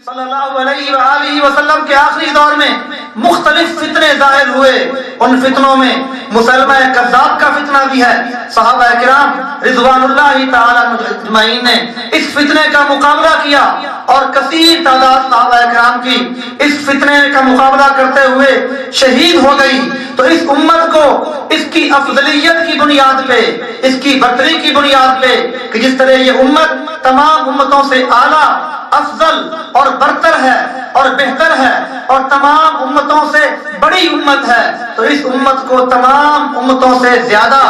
صلی اللہ علیہ وآلہ وسلم کے آخری دور میں مختلف فتنے ظاہر ہوئے. ان فتنوں میں مسلمہ کذاب کا فتنہ بھی ہے. صحابہ کرام رضوان اللہ تعالی اجمعین نے اس فتنے کا مقابلہ کیا اور کثیر تعداد صحابہ کرام کی اس فتنے کا مقابلہ کرتے ہوئے شہید ہو گئی. تو اس امت کو اس کی افضلیت کی بنیاد پہ، اس کی برتری کی بنیاد پہ کہ جس طرح یہ امت تمام امتوں سے اعلیٰ، افضل اور برتر ہے اور بہتر ہے اور تمام امتوں سے بڑی امت ہے، تو اس امت کو تمام امتوں سے زیادہ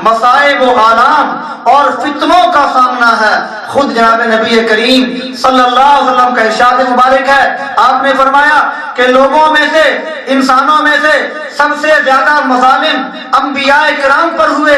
مصائب و آلام اور فتنوں کا سامنا ہے. خود جناب نبی کریم صلی اللہ علیہ وسلم کا ارشاد مبارک ہے. آپ نے فرمایا کہ لوگوں میں سے، انسانوں میں سے سب سے زیادہ مظالم انبیاء کرام پر ہوئے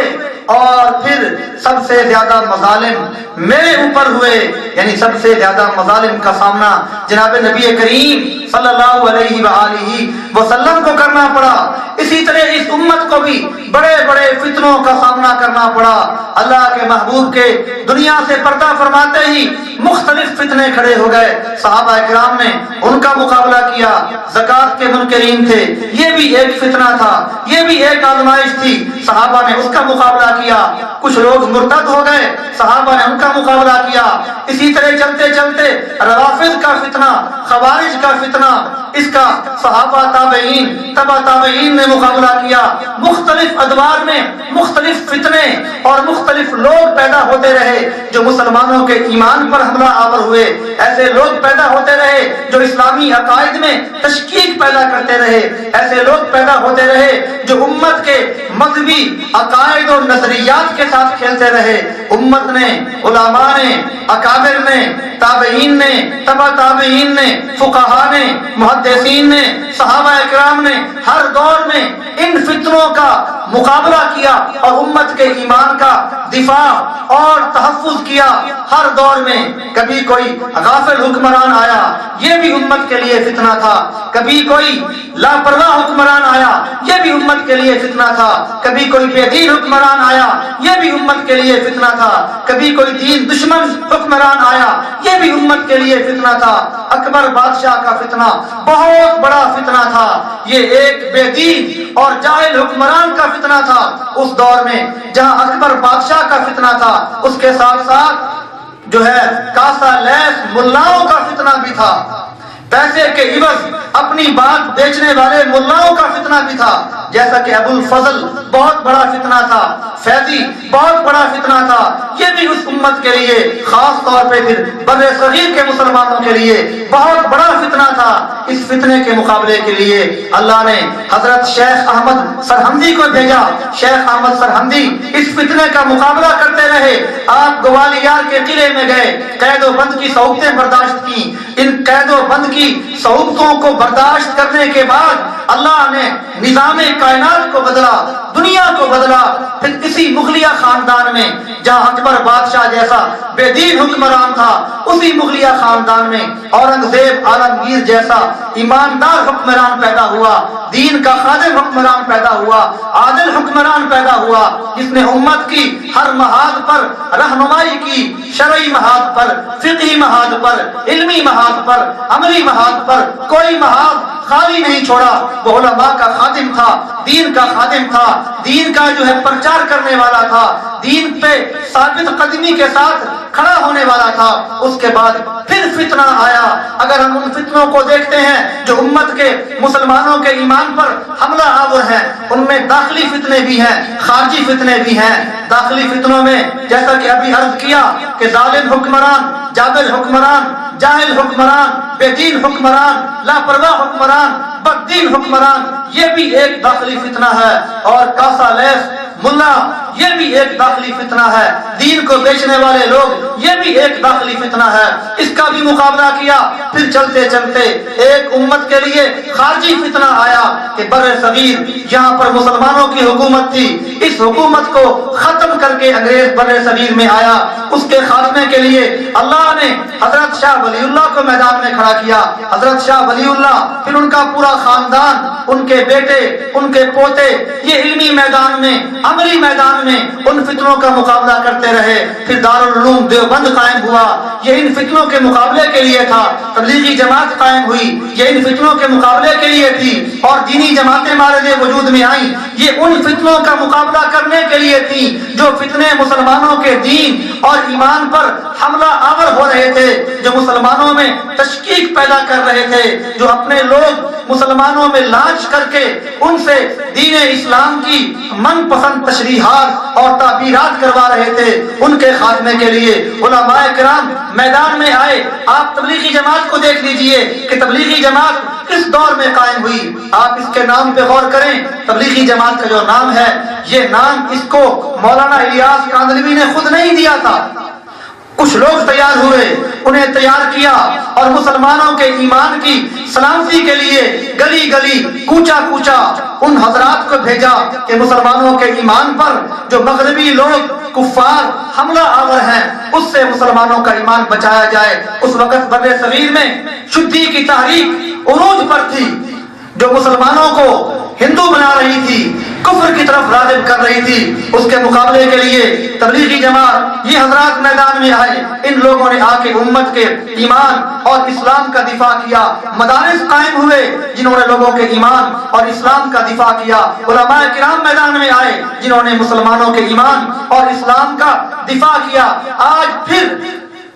اور پھر سب سے زیادہ مظالم میرے اوپر ہوئے. یعنی سب سے زیادہ مظالم کا سامنا جناب نبی کریم صلی اللہ علیہ وآلہ وسلم کو کرنا پڑا. اسی طرح اس امت کو بھی بڑے بڑے فتنوں کا سامنا کرنا پڑا. اللہ کے محبوب کے دنیا سے پردہ فرماتے ہی مختلف فتنے کھڑے ہو گئے. صحابہ کرام نے ان کا مقابلہ کیا. زکوٰۃ کے منکرین تھے، یہ بھی ایک فتنہ تھا، یہ بھی ایک آزمائش تھی. صحابہ نے اس کا مقابلہ کیا. کچھ لوگ مرتد ہو گئے، صحابہ نے ان کا مقابلہ کیا. اسی طرح چلتے چلتے روافض کا فتنہ، خوارج کا فتنہ، اس کا صحابہ تابعین تبع تابعین نے مقابلہ کیا. مختلف ادوار میں مختلف فتنے اور مختلف لوگ پیدا ہوتے رہے جو مسلمانوں کے ایمان پر حملہ آور ہوئے. ایسے لوگ پیدا ہوتے رہے جو اسلامی عقائد میں تشکیک پیدا کرتے رہے. ایسے لوگ پیدا ہوتے رہے جو امت کے مذہبی عقائد اور نظریات کے ساتھ کھیلتے رہے. امت نے، علماء نے، اکابر نے، تابعین نے، تبع تابعین نے، فقہاء نے، محدثین نے، صحابہ اکرام نے ہر دور میں ان فتنوں کا مقابلہ کیا اور امت کے ایمان کا دفاع اور تحفظ کیا. ہر دور میں کبھی کوئی غافل حکمران آیا، یہ بھی امت کے لیے فتنہ تھا. کبھی کوئی لاپرواہ حکمران آیا، یہ بھی امت کے لیے فتنہ تھا. کبھی کوئی بے دین حکمران آیا، یہ بھی امت کے لیے فتنہ تھا. کبھی کوئی دین دشمن حکمران آیا، یہ بھی امت کے لیے فتنہ تھا. اکبر بادشاہ کا فتنہ بہت بڑا فتنہ تھا. یہ ایک بے دین اور جاہل حکمران کا فتنہ تھا. اس دور میں جہاں اکبر بادشاہ کا فتنہ تھا، اس کے ساتھ ساتھ جو ہے کاسا لیس ملاؤں کا فتنہ بھی تھا. پیسے کے عوض اپنی بات بیچنے والے ملاؤں کا فتنہ بھی تھا. جیسا کہ ابو الفضل بہت بڑا فتنہ تھا، فیضی بہت بڑا فتنہ تھا. یہ بھی اس امت کے لیے، خاص طور پہ پھر بر صغیر کے مسلمانوں کے لیے بہت بڑا فتنہ تھا. اس فتنے کے مقابلے کے لیے اللہ نے حضرت شیخ احمد سرہندی کو بھیجا. شیخ احمد سرہندی اس فتنے کا مقابلہ کرتے رہے. آپ گوالیار کے قلعے میں گئے، قید و بند کی صعوبتیں برداشت کی. ان قید و بند کی صعوبتوں کو برداشت کرنے کے بعد اللہ نے نظام کائنات کو بدلا، دنیا کو بدلا. پھر اسی مغلیہ خاندان میں جہاں اکبر بادشاہ جیسا بے دین حکمران تھا، اسی مغلیہ خاندان میں اورنگزیب عالمگیر جیسا ایماندار حکمران پیدا ہوا، دین کا خادم حکمران پیدا ہوا، عادل حکمران پیدا ہوا، جس نے امت کی ہر محاذ پر رہنمائی کی. شرعی محاذ پر، فقہی محاذ پر، علمی محاذ پر، عملی محاذ پر کوئی محاذ خالی نہیں چھوڑا. وہ علماء کا خادم تھا، دین کا خادم تھا، دین کا جو ہے پرچار کرنے والا تھا، دین پہ ثابت قدمی کے ساتھ کھڑا ہونے والا تھا. اس کے بعد پھر فتنہ آیا. اگر ہم ان فتنوں کو دیکھتے ہیں جو امت کے مسلمانوں کے ایمان پر حملہ آور ہیں، ان میں داخلی فتنے بھی ہیں، خارجی فتنے بھی ہیں. داخلی فتنوں میں جیسا کہ ابھی عرض کیا کہ ظالم حکمران، جابر حکمران، جاہل حکمران، بے دین حکمران، لاپرواہ حکمران، بد دین حکمران، یہ بھی ایک داخلی فتنہ ہے. اور کاسا لیس ملا، یہ بھی ایک داخلی فتنہ ہے. دین کو بیچنے والے لوگ، یہ بھی ایک داخلی فتنہ ہے. اس کا بھی مقابلہ کیا. پھر چلتے چلتے ایک امت کے لیے خارجی فتنہ آیا کہ بر صغیر یہاں پر مسلمانوں کی حکومت تھی، اس حکومت کو ختم کر کے انگریز بر صغیر میں آیا. اس کے خاتمے کے لیے اللہ نے حضرت شاہ ولی اللہ کو میدان میں کھڑا کیا. حضرت شاہ ولی اللہ، پھر ان کا پورا خاندان ان کے بیٹے، ان کے پوتے یہ علمی میدان میں، عملی میدان میں ان فتنوں کا مقابلہ کرتے رہے۔ پھر دارالعلوم دیوبند قائم ہوا، یہ ان فتنوں کے مقابلے کے لیے تھا۔ تبلیغی جماعت قائم ہوئی، یہ ان فتنوں کے مقابلے کے لیے تھی۔ اور دینی جماعتیں مارد وجود میں آئیں، یہ ان فتنوں کا مقابلہ کرنے کے لیے تھی جو فتنے مسلمانوں کے دین اور ایمان پر حملہ آور ہو رہے تھے، جو مسلمانوں میں تشکیک پیدا کر رہے تھے، جو اپنے لوگ مسلمانوں میں لانچ کر کے ان سے دین اسلام کی من پسند تشریحات اور تعبیرات کروا رہے تھے۔ ان کے خاتمے کے لیے علماء کرام میدان میں آئے۔ آپ تبلیغی جماعت کو دیکھ لیجئے کہ تبلیغی جماعت کس دور میں قائم ہوئی۔ آپ اس کے نام پہ غور کریں، تبلیغی جماعت کا جو نام ہے، یہ نام اس کو مولانا الیاس کاندھلوی نے خود نہیں دیا تھا، کچھ لوگ تیار ہوئے، انہیں تیار کیا اور مسلمانوں کے ایمان کی سلامتی کے لیے گلی گلی، کوچا کوچا ان حضرات کو بھیجا کہ مسلمانوں کے ایمان پر جو مغربی لوگ کفار حملہ آور ہیں اس سے مسلمانوں کا ایمان بچایا جائے۔ اس وقت بر صغیر میں شدی کی تحریک عروج پر تھی، جو مسلمانوں کو ہندو بنا رہی تھی، کفر کی طرف راغب کر رہی تھی۔ اس کے مقابلے کے لیے تبلیغی جماعت یہ حضرات میدان میں آئے۔ ان لوگوں نے آ کے امت کے ایمان اور اسلام کا دفاع کیا۔ مدارس قائم ہوئے جنہوں نے لوگوں کے ایمان اور اسلام کا دفاع کیا۔ علماء کرام میدان میں آئے جنہوں نے مسلمانوں کے ایمان اور اسلام کا دفاع کیا۔ آج پھر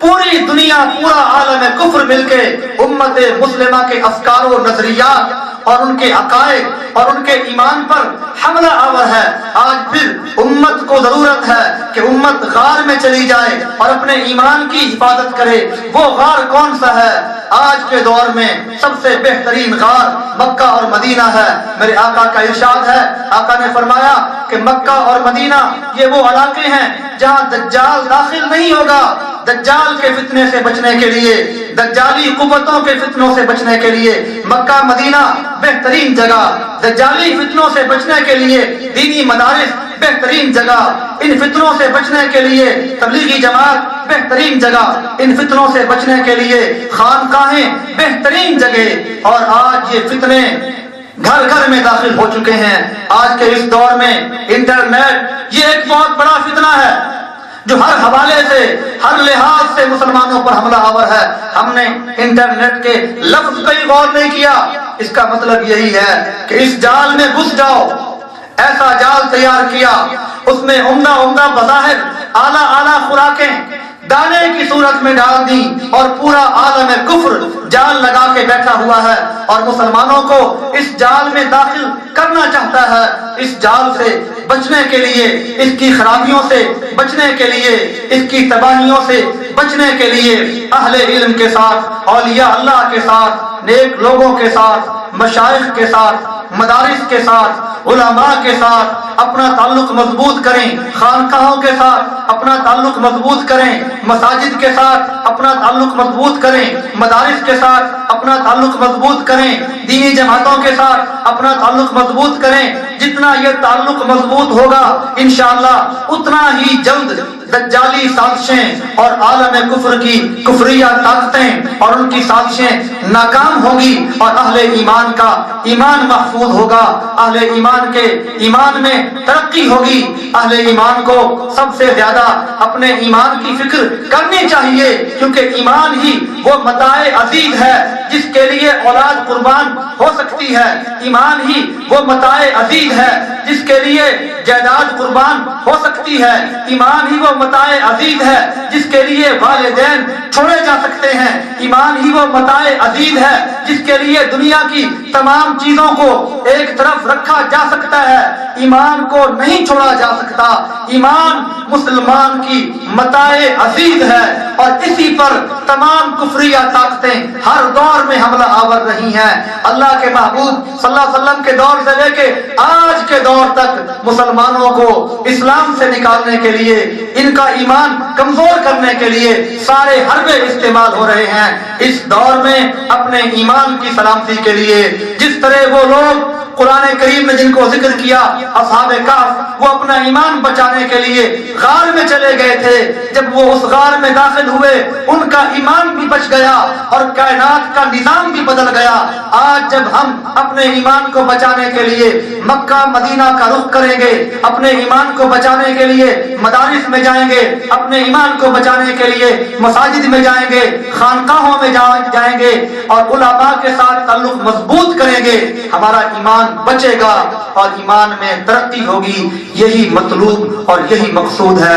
پوری دنیا، پورا عالم کفر مل کے امت مسلمہ کے افکار و نظریات اور ان کے عقائد اور ان کے ایمان پر حملہ آور ہے۔ آج پھر امت کو ضرورت ہے کہ امت غار میں چلی جائے اور اپنے ایمان کی حفاظت کرے۔ وہ غار کون سا ہے؟ آج کے دور میں سب سے بہترین غار مکہ اور مدینہ ہے۔ میرے آقا کا ارشاد ہے، آقا نے فرمایا کہ مکہ اور مدینہ یہ وہ علاقے ہیں جہاں دجال داخل نہیں ہوگا۔ دجال کے فتنے سے بچنے کے لیے، دجالی قوتوں کے فتنوں سے بچنے کے لیے مکہ مدینہ بہترین جگہ، دجالی فتنوں سے بچنے کے لیے دینی مدارس بہترین جگہ، ان فتنوں سے بچنے کے لیے تبلیغی جماعت بہترین جگہ، ان فتنوں سے بچنے کے لیے خانقاہیں بہترین جگہ۔ اور آج یہ فتنے گھر گھر میں داخل ہو چکے ہیں۔ آج کے اس دور میں انٹرنیٹ یہ ایک بہت بڑا فتنہ ہے جو ہر حوالے سے، ہر لحاظ سے مسلمانوں پر حملہ آور ہے۔ ہم نے انٹرنیٹ کے لفظ پہ ہی غور نہیں کیا۔ اس کا مطلب یہی ہے کہ اس جال میں گھس جاؤ۔ ایسا جال تیار کیا، اس میں عمدہ عمدہ بظاہر اعلیٰ اعلیٰ خوراکیں دانے کی صورت میں ڈال دی اور پورا عالم کفر جال لگا کے بیٹھا ہوا ہے اور مسلمانوں کو اس جال میں داخل کرنا چاہتا ہے۔ اس جال سے بچنے کے لیے، اس کی خرابیوں سے بچنے کے لیے، اس کی تباہیوں سے بچنے کے لیے اہل علم کے ساتھ، اولیاء اللہ کے ساتھ، نیک لوگوں کے ساتھ، مشائخ کے ساتھ، مدارس کے ساتھ، علماء کے ساتھ اپنا تعلق مضبوط کریں، خانقاہوں کے ساتھ اپنا تعلق مضبوط کریں، مساجد کے ساتھ اپنا تعلق مضبوط کریں، مدارس کے ساتھ اپنا تعلق مضبوط کریں، دینی جماعتوں کے ساتھ اپنا تعلق مضبوط کریں۔ جتنا یہ تعلق مضبوط ہوگا انشاءاللہ اتنا ہی جلد دجالی سازشیں اور عالم کفر کی کفریہ طاقتیں اور ان کی سازشیں ناکام ہوگی اور اہل ایمان کا ایمان محفوظ ہوگا، اہل ایمان کے ایمان میں ترقی ہوگی۔ اہل ایمان کو سب سے زیادہ اپنے ایمان کی فکر کرنی چاہیے، کیونکہ ایمان ہی وہ متاع عزیز ہے جس کے لیے اولاد قربان ہو سکتی ہے، ایمان ہی وہ متاع عزیز ہے جس کے لیے جائیداد قربان ہو سکتی ہے، ایمان ہی وہ متاع عزیز ہے جس کے لیے والدین چھوڑے جا سکتے ہیں، ایمان ہی وہ متاع عزیز ہے جس کے لیے دنیا کی تمام چیزوں کو ایک طرف رکھا جا سکتا ہے، ایمان کو نہیں چھوڑا جا سکتا۔ ایمان مسلمان کی متاع عزیز ہے اور اسی پر تمام کفریہ طاقتیں ہر دور میں حملہ آور رہی ہیں۔ اللہ کے محبوب صلی اللہ علیہ وسلم کے دور سے لے کے آج کے دور تک مسلمانوں کو اسلام سے نکالنے کے لیے، ان کا ایمان کمزور کرنے کے لیے سارے حربے استعمال ہو رہے ہیں۔ اس دور میں اپنے ایمان کی سلامتی کے لیے جس طرح وہ لوگ قرآن کریم نے جن کو ذکر کیا اصحاب کہف، وہ اپنا ایمان بچانے کے لیے غار میں چلے گئے تھے. جب وہ اس غار میں داخل ہوئے ان کا ایمان بھی بچ گیا اور کائنات کا نظام بھی بدل گیا. آج جب ہم اپنے ایمان کو بچانے کے لیے مکہ مدینہ کا رخ کریں گے، اپنے ایمان کو بچانے کے لیے مدارس میں جائیں گے، اپنے ایمان کو بچانے کے لیے مساجد میں جائیں گے، خانقاہوں میں جائیں گے اور علماء کے ساتھ تعلق مضبوط کریں گے، ہمارا ایمان بچے گا اور ایمان میں ترقی ہوگی. یہی مطلوب اور یہی مقصود ہے.